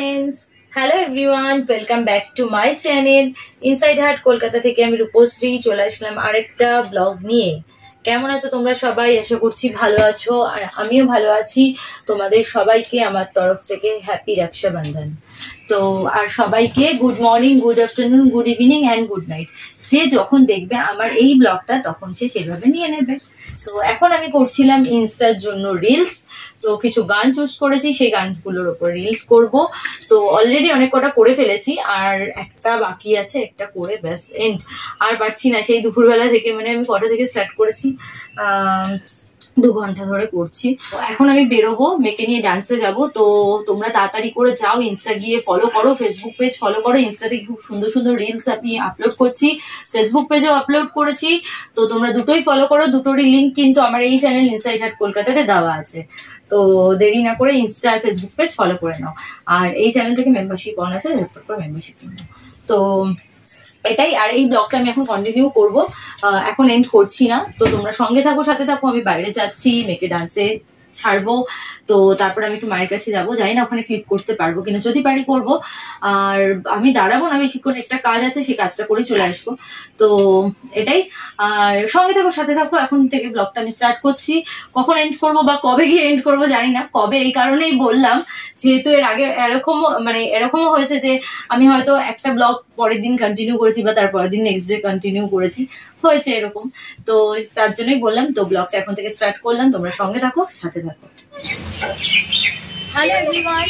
Friends, hello everyone, welcome back to my channel inside heart Kolkata থেকে। আমি রূপশ্রী চলে আসলাম আরেকটা ব্লগ নিয়ে। কেমন আছো তোমরা সবাই? আশা করছি ভালো আছো, আর আমিও ভালো আছি। তোমাদের সবাইকে আমার তরফ থেকে হ্যাপি রক্ষাবন্ধন। তো আর সবাইকে good morning, good afternoon, good evening and good night. যে যখন দেখবে আমার এই ব্লগটা তখন সে সেভাবে নিয়ে নেবে। তো এখন আমি করছিলাম ইনস্টার জন্য রিলস। তো কিছু গান চুজ করেছি, সেই গানগুলোর উপর রিলস করব। তো অলরেডি অনেক কটা করে ফেলেছি, আর একটা বাকি আছে, একটা করে ব্যাস এন্ড। আর পারছি না, সেই দুপুরবেলা থেকে, মানে আমি কটা থেকে স্টার্ট করেছি, 2 ঘন্টা ধরে করছি। এখন আমি বেরোবো, মেয়েকে নিয়ে ডান্সে যাব। তো তোমরা তাড়াতাড়ি করে যাও, ইনস্টা গিয়ে ফলো করো, ফেসবুক পেজ ফলো করো। ইনস্টাতে খুব সুন্দর সুন্দর রিলস আমি আপলোড করছি, ফেসবুক পেজেও আপলোড করেছি। তো তোমরা দুটোই ফলো করো। দুটোরই লিঙ্ক কিন্তু আমার এই চ্যানেল ইনসাইড হার্ট কলকাতাতে দেওয়া আছে। তো দেরি না করে ইনস্টা আর ফেসবুক পেজ ফলো করে নাও। আর এই চ্যানেল থেকে মেম্বারশিপ অন আছে, ঝটপট করে মেম্বারশিপ নাও। তো এটাই। আর এই ব্লগটা আমি এখন কন্টিনিউ করব, এখন এন্ড করছি না। তো তোমরা সঙ্গে থাকো, সাথে থাকো। আমি বাইরে যাচ্ছি, মেয়েকে ডান্সে ছাড়বো। তো তারপর আমি একটু মায়ের কাছে যাবো, জানি না ওখানে ক্লিপ করতে পারবো কিনা, যদি পারি করবো। আর আমি দাঁড়াবো না বেশিক্ষণ, একটা কাজ আছে, সেই কাজটা করে চলে আসবো। তো এটাই। আর সঙ্গে থাকো, সাথে থাকো। এখন থেকে ব্লগটা আমি স্টার্ট করছি। কখন এন্ড করবো বা কবে গিয়ে এন্ড করবো জানি না। কবে এই কারণেই বললাম, যেহেতু এর আগে এরকমও হয়েছে যে আমি হয়তো একটা ব্লগ পরের দিন কন্টিনিউ করেছি, বা তারপরের দিন নেক্সট ডে কন্টিনিউ করেছি, হয়েছে এরকম। তো তার জন্যই বললাম, তো ব্লগটা এখন থেকে স্টার্ট করলাম। তোমরা সঙ্গে থাকো, সাথে থাকো। হ্যালো এভরিওয়ান,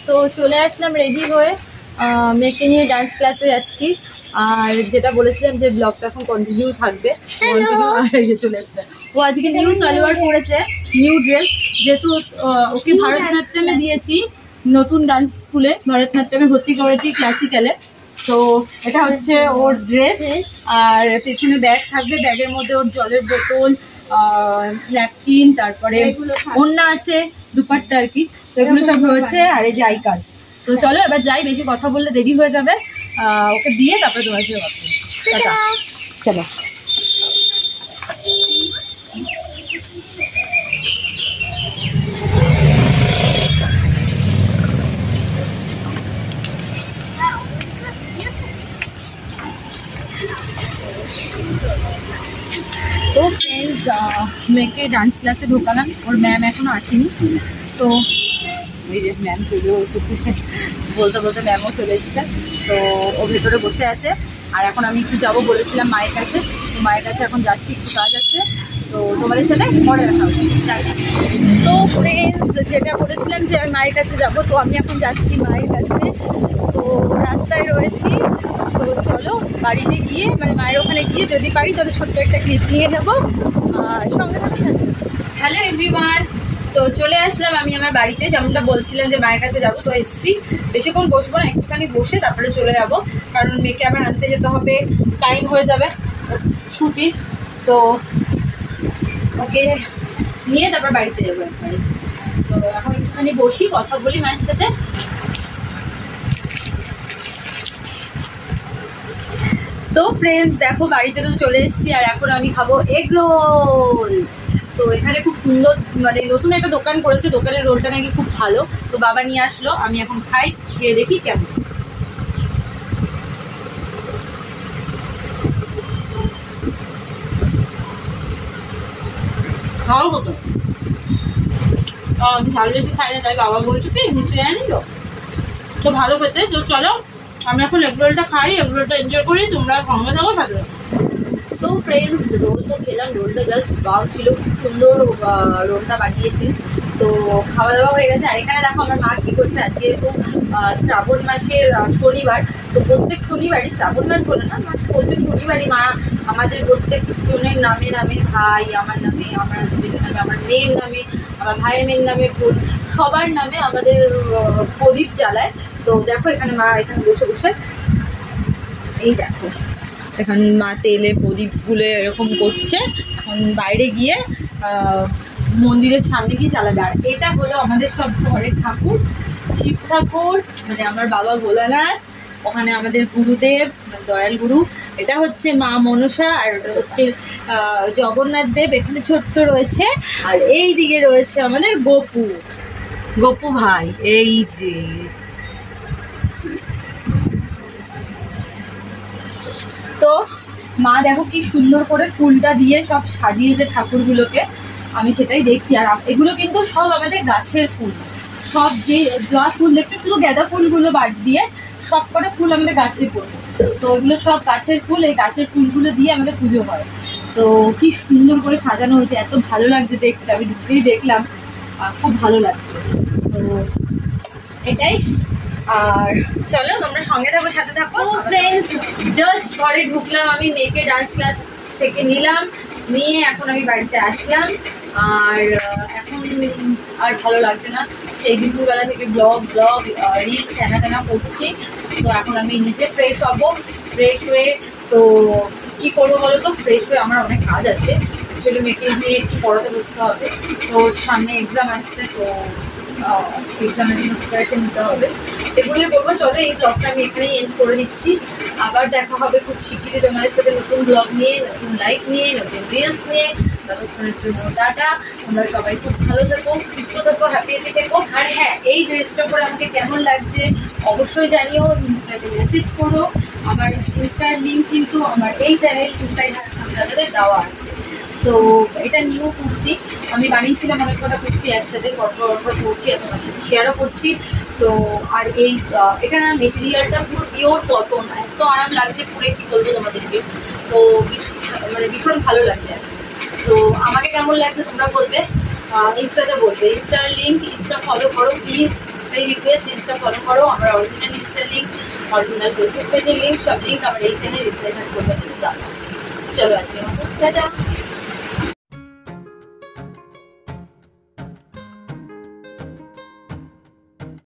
তো চলে আসলাম রেডি হয়ে, মেয়েকে নিয়ে ডান্স ক্লাসে যাচ্ছি। আর যেটা বলেছিলাম যে ব্লগটা এখন কন্টিনিউ থাকবে, চলে এসছে। ও আজকে নিউ সালোয়ার পরেছে, নিউ ড্রেস, যেহেতু ওকে ভারতনাট্যমে দিয়েছি, নতুন ডান্স স্কুলে ভারতনাট্যমে ভর্তি করেছি, ক্লাসিক্যালে। তো এটা হচ্ছে ওর ড্রেস, আর পেছনে ব্যাগ থাকবে, ব্যাগের মধ্যে ওর জলের বোতল, ন্যাপকিন, তারপরে ওড়না আছে, দুপাট্টা আর কি। তো এগুলো সব রয়েছে, আর এই যে আই কার্ড। তো চলো এবার যাই, বেশি কথা বললে দেরি হয়ে যাবে। ওকে দিয়ে তারপরে তোমার সাথে কথা বলছি। চলো। তো ফ্রেন্ডস, মেয়েকে ডান্স ক্লাসে ঢোকালাম, ওর ম্যাম এখনো আসেনি। তো এই যে ম্যাম চলে এসেছে, বলতে বলতে ম্যামও চলে এসেছে। তো ও ভেতরে বসে আছে। আর এখন আমি একটু যাবো বলেছিলাম মায়ের কাছে, তো মায়ের কাছে এখন যাচ্ছি, একটু কাজ আছে। তো তোমাদের সাথে পরে দেখা হবে। তো ফ্রেন্ডস, যেটা বলেছিলাম যে আমি মায়ের কাছে যাব, তো আমি এখন যাচ্ছি মায়ের কাছে। তো রাস্তায় রয়েছি। তো চলো বাড়িতে গিয়ে, মানে মায়ের ওখানে গিয়ে যদি পারি তাহলে ছোট্ট একটা ক্লিপ নিয়ে নেবো। সঙ্গে সাথে হ্যালো এভরিওয়ান, তো চলে আসলাম আমি আমার বাড়িতে। যেমনটা বলছিলাম যে মায়ের কাছে যাবো, তো এসছি। বেশিক্ষণ বসবো না, একটুখানি বসে তারপরে চলে যাবো, কারণ মেয়েকে আবার আনতে যেতে হবে, টাইম হয়ে যাবে ছুটির। তো ওকে নিয়ে তারপর বাড়িতে যাবো একবারে। তো এখন একটুখানি বসি, কথা বলি মায়ের সাথে। তো ফ্রেন্ডস দেখো, বাড়িতে তো চলে এসেছি, আর এখন আমি খাবো এগ রোল। তো এখানে খুব সুন্দর, মানে নতুন একটা দোকান করেছে, দোকানের রোলটা নাকি খুব ভালো। তো বাবা নিয়ে আসলো, আমি এখন খাই, খেয়ে দেখি কেমন। খাওয়ার মতো, আমি ঝাল বেশি খাই না, তাই বাবা বলছে কি মিশিয়ে আনি। তো ভালো খেতে। তো চলো আমি এখন এগ রোলটা খাই, এগ রোলটা এনজয় করি, তোমরা সঙ্গে থাকো, সাথে থাকো। তো ফ্রেন্ডস, রোল তো খেলাম, রোলটা জাস্ট বাও ছিল, খুব সুন্দর রোলটা বানিয়েছি। তো খাওয়া দাওয়া হয়ে গেছে। আর এখানে দেখো আমার মা কী করছে, আজকে যেহেতু শ্রাবণ মাসের শনিবার, তো প্রত্যেক শনিবারই, শ্রাবণ মাস বলে না, প্রত্যেক শনিবারই মা আমাদের প্রত্যেক জনের নামে নামে, ভাই আমার নামে, আমার হাজবেন্ডের নামে, আমার মেয়ের নামে, আমার ভাইয়ের মেয়ের নামে, সবার নামে আমাদের প্রদীপ জ্বালায়। তো দেখো এখানে মা এখানে বসে বসে, এই দেখো এখন মা তেলে প্রদীপগুলো এরকম করছে। এখন বাইরে গিয়ে মন্দিরের সামনে গিয়ে চালাবে। আর এটা হলো আমাদের সব ঘরের ঠাকুর, শিব ঠাকুর, মানে আমার বাবা ভোলানাথ, ওখানে আমাদের গুরুদেব, দয়াল গুরু। এটা হচ্ছে মা মনসা, আর এটা হচ্ছে জগন্নাথ দেব এখানে ছোট্ট রয়েছে। আর এই দিকে রয়েছে আমাদের গোপু ভাই, এই যে তো মা দেখো কি সুন্দর করে ফুলটা দিয়ে সব সাজিয়েছে ঠাকুরগুলোকে, আমি সেটাই দেখছি। আর এগুলো কিন্তু সব আমাদের গাছের ফুল, সব যে যা ফুল দেখছো শুধু গাঁদা ফুলগুলো বাদ দিয়ে সব কটা ফুল আমাদের গাছের ফুল। তো এগুলো সব গাছের ফুল, এই গাছের ফুলগুলো দিয়ে আমাদের পুজো হয়। তো কি সুন্দর করে সাজানো হয়েছে, এত ভালো লাগছে দেখতে, আমি ঢুকেই দেখলাম, খুব ভালো লাগছে। তো এটাই। আর চলো তোমরা সঙ্গে থাকো, সাথে থাকো। ফ্রেন্ডস, জাস্ট ঘরে ঢুকলাম, আমি মেয়েকে ডান্স ক্লাস থেকে নিলাম, নিয়ে এখন আমি বাড়িতে আসলাম। আর এখন আর ভালো লাগছে না, সেই দুপুরবেলা থেকে ব্লগ রিলস হেনা করছি। তো এখন আমি নিচে ফ্রেশ হব, ফ্রেশ হয়ে তো কি করবো বলো তো, ফ্রেশ হয়ে আমার অনেক কাজ আছে। অ্যাকচুয়ালি মেয়েকে নিয়ে একটু পড়াতে বসতে হবে, তো সামনে এক্সাম আসছে, তো এক্সামের জন্য প্রিপারেশন নিতে হবে, এগুলোই করবো। চলো এই ব্লগটা আমি এখানেই এন্ড করে দিচ্ছি, আবার দেখা হবে খুব শিগগিরই তোমাদের সাথে নতুন ব্লগ নিয়ে, নতুন লাইফ নিয়ে, নতুন রিলস নিয়ে। ততক্ষণের জন্য টাটা, তোমরা সবাই খুব ভালো থেকো, সুস্থ থেকো, হ্যাপি থেকো। আর হ্যাঁ, এই ড্রেসটা পরে আমাকে কেমন লাগছে অবশ্যই জানিও, ইনস্টাতে মেসেজ করো। আমার ইনস্টার লিঙ্ক কিন্তু আমার এই চ্যানেল ইনসাইড হার্ট কলকাতাতে দেওয়া আছে। তো এটা নিউ কুর্তি, আমি বানিয়েছিলাম অনেক কটা কুর্তি একসাথে, পরপর করছি, তোমার সাথে শেয়ারও করছি। তো আর এই এটা না মেটেরিয়ালটা পুরো পিওর কটন, এত আরাম লাগছে পরে, কি বলবো তোমাদেরকে। তো মানে ভীষণ ভালো লাগছে। তো আমাকে কেমন লাগছে তোমরা বলবে, ইনস্টাতে বলবে। ইনস্টার লিঙ্ক, ইনস্টা ফলো করো প্লিজ, এই রিকোয়েস্ট, ইনস্টা ফলো করো। আমার অরিজিনাল ইনস্টার লিঙ্ক, অরিজিনাল ফেসবুক পেজের লিঙ্ক, সব লিঙ্ক আমার এই চ্যানেল ইনসাইড হার্ট কলকাতাতে দেওয়া আছে। চলো আজকে টাটা।